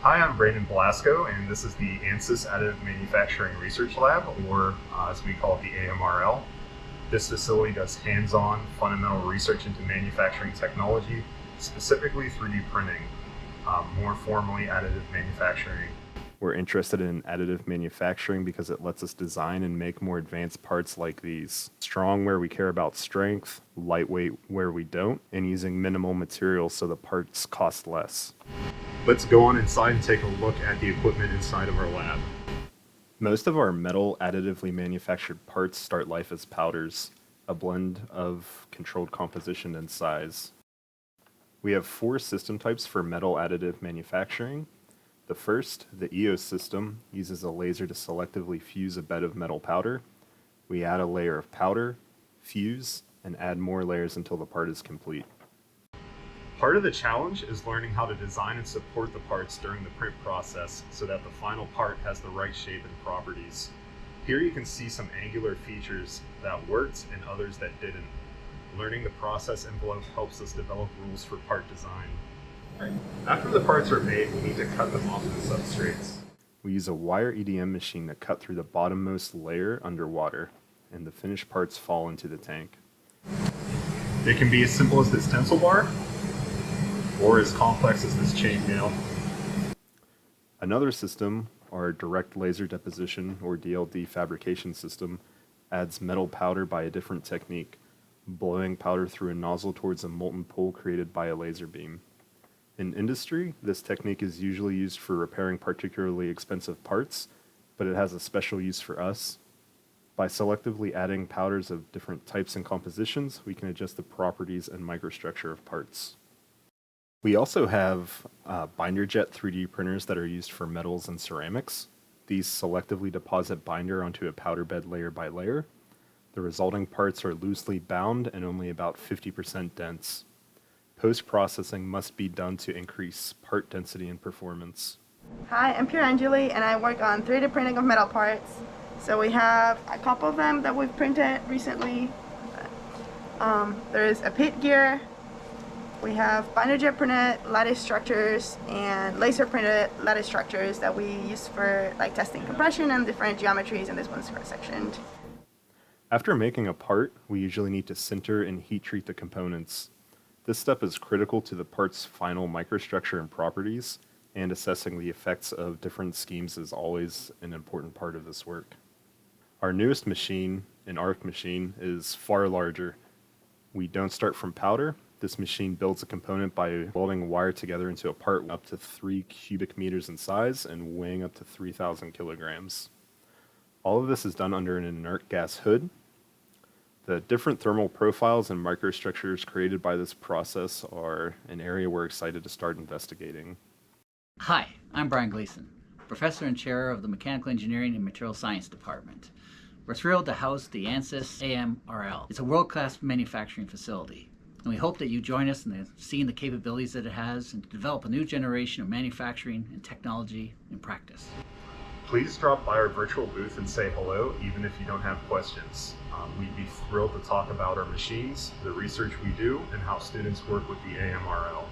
Hi, I'm Blasko, and this is the Ansys Additive Manufacturing Research Lab, or as we call it, the AMRL. This facility does hands-on fundamental research into manufacturing technology, specifically 3D printing, more formally additive manufacturing. We're interested in additive manufacturing because it lets us design and make more advanced parts like these. Strong where we care about strength, lightweight where we don't, and using minimal materials so the parts cost less. Let's go on inside and take a look at the equipment inside of our lab. Most of our metal additively manufactured parts start life as powders, a blend of controlled composition and size. We have 4 system types for metal additive manufacturing. The first, the EOS system, uses a laser to selectively fuse a bed of metal powder. We add a layer of powder, fuse, and add more layers until the part is complete. Part of the challenge is learning how to design and support the parts during the print process so that the final part has the right shape and properties. Here you can see some angular features that worked and others that didn't. Learning the process envelope helps us develop rules for part design. After the parts are made, we need to cut them off the substrates. We use a wire EDM machine to cut through the bottommost layer underwater, and the finished parts fall into the tank. They can be as simple as this stencil bar, or as complex as this chainmail. Another system, our direct laser deposition or DLD fabrication system, adds metal powder by a different technique, blowing powder through a nozzle towards a molten pool created by a laser beam. In industry, this technique is usually used for repairing particularly expensive parts, but it has a special use for us. By selectively adding powders of different types and compositions, we can adjust the properties and microstructure of parts. We also have binder jet 3D printers that are used for metals and ceramics. These selectively deposit binder onto a powder bed layer by layer. The resulting parts are loosely bound and only about 50% dense. Post-processing must be done to increase part density and performance. Hi, I'm Angeli, and I work on 3D printing of metal parts. So we have a couple of them that we've printed recently. There's a pit gear. We have binder jet printed lattice structures and laser printed lattice structures that we use for testing compression and different geometries, and this one's cross-sectioned. After making a part, we usually need to sinter and heat treat the components. This step is critical to the part's final microstructure and properties, and assessing the effects of different schemes is always an important part of this work. Our newest machine, an ARC machine, is far larger. We don't start from powder. This machine builds a component by welding wire together into a part up to 3 cubic meters in size and weighing up to 3,000 kilograms. All of this is done under an inert gas hood. The different thermal profiles and microstructures created by this process are an area we're excited to start investigating. Hi, I'm Brian Gleason, Professor and Chair of the Mechanical Engineering and Material Science Department. We're thrilled to house the Ansys AMRL. It's a world-class manufacturing facility, and we hope that you join us in seeing the capabilities that it has and to develop a new generation of manufacturing and technology in practice. Please drop by our virtual booth and say hello, even if you don't have questions. We'd be thrilled to talk about our machines, the research we do, and how students work with the AMRL.